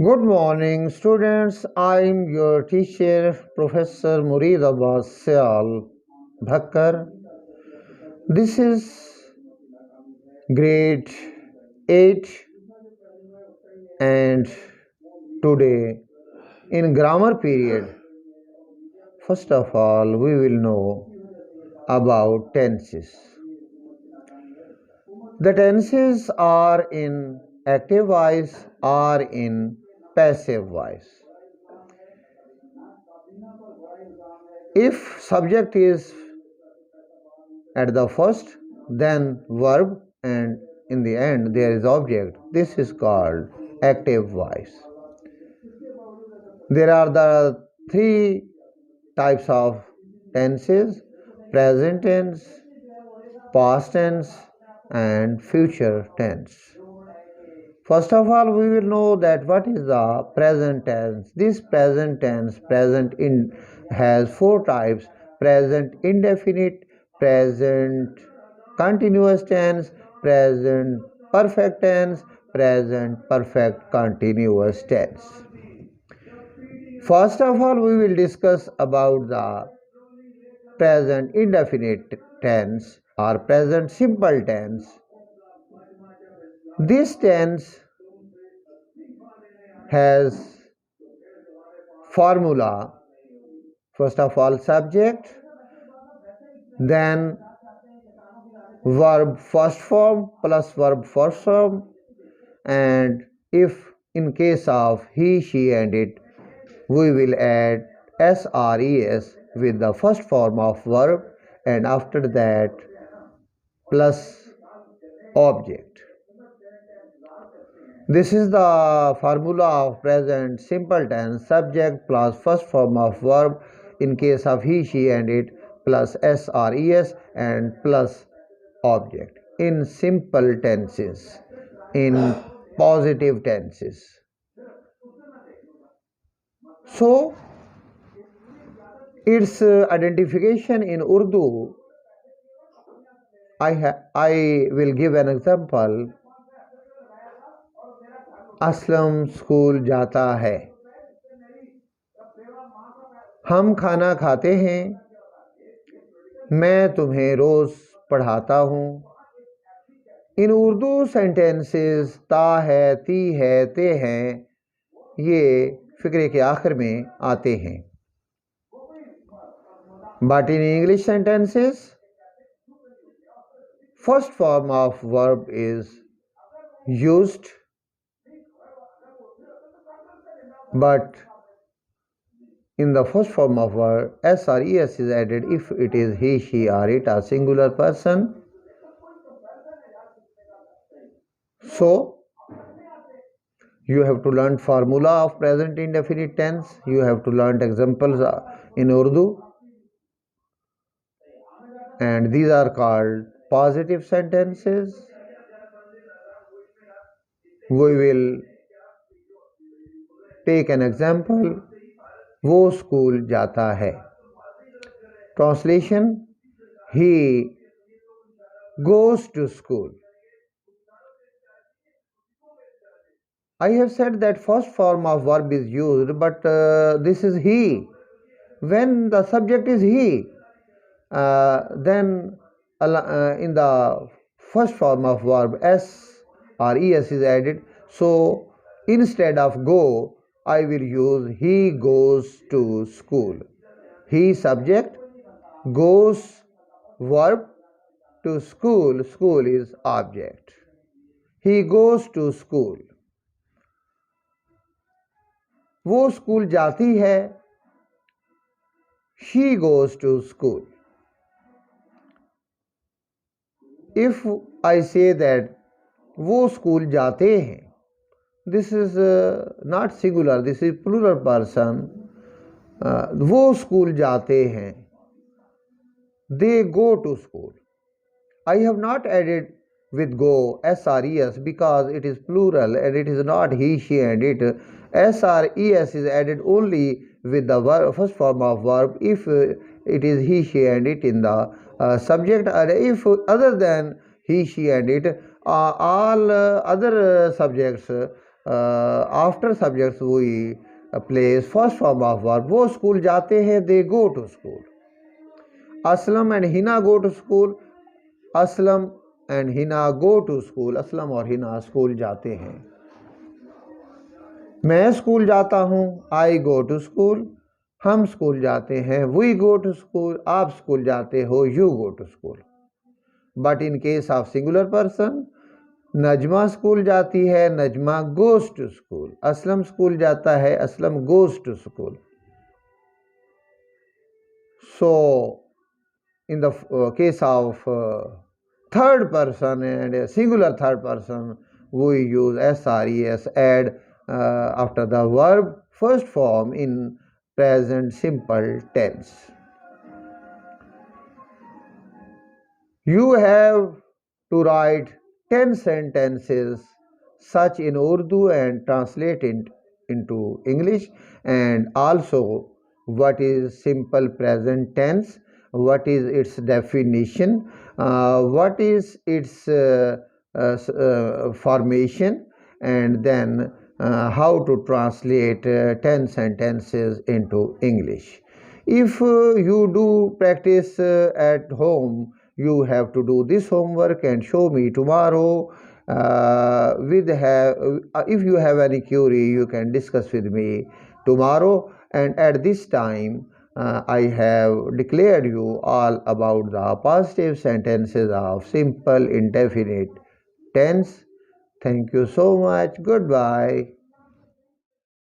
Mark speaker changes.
Speaker 1: Good morning, students. I'm your teacher, Professor Murid Abbas Syal Bhakkar. This is grade 8, and today in grammar period, first of all, we will know about tenses. The tenses are in active voice or in passive voice. If subject is at the first, then verb, and in the end there is object. This is called active voice. There are the three types of tenses: present tense, past tense, and future tense. First of all, we will know that what is the present tense. This present tense, has four types: present indefinite, present continuous tense, present perfect tense, present perfect continuous tense. First of all, we will discuss about the present indefinite tense or present simple tense. This tense has formula. First of all, subject, then verb first form plus verb first form, and if in case of he, she, and it, we will add SRES with the first form of verb, and after that plus object. This is the formula of present simple tense: subject plus first form of verb in case of he, she, and it, plus SRES and plus object in simple tenses, in positive tenses. So, its identification in Urdu, I will give an example. Aslam school जाता है, हम खाना खाते हैं, मैं तुम्हें रोज़ पढ़ाता हूँ. इन उर्दू सेंटेंसेस ता है, ती है, ते हैं, ये फिक्रे के आखिर में आते हैं. But in English sentences first form of verb is used, but in the first form of verb, S or ES is added if it is he, she, or it, a singular person. So, you have to learn formula of present indefinite tense. You have to learn examples in Urdu. And these are called positive sentences. We will take an example. वो school जाता है. Translation: he goes to school. I have said that first form of verb is used, but this is he. When the subject is he, then in the first form of verb S or ES is added. So instead of go, I will use he goes to school. He subject, goes verb, to school, school is object. He goes to school. वो school जाती है. She goes to school. If I say that वो school जाते हैं, this is not singular, this is plural person. वो school जाते हैं, they go to school. I have not added with go SRES because it is plural and it is not he, she, and it. SRES is added only with the first form of verb if it is he, she, and it in the subject, and if other than he, she, and it, all other subjects after subjects we place first form of verb. वो school जाते हैं, they go to school. Aslam and Hina go to school. Aslam and Hina go to school. Aslam और Hina school जाते हैं. मैं school जाता हूँ, I go to school. हम स्कूल जाते हैं, वी गो टू स्कूल. आप स्कूल जाते हो, you go to school. But in case of singular person, Najma school जाती है, Najma goes to school. Aslam school जाता है, Aslam goes to school. So in the case of third person and a singular third person, we use SRES, add after the verb first form in present simple tense. You have to write 10 sentences such in Urdu and translate it into English, and also what is simple present tense, what is its definition, what is its formation, and then how to translate 10 sentences into English. If you do practice at home, you have to do this homework and show me tomorrow. If you have any query, you can discuss with me tomorrow. And at this time, I have declared you all about the positive sentences of simple indefinite tense. Thank you so much. Goodbye.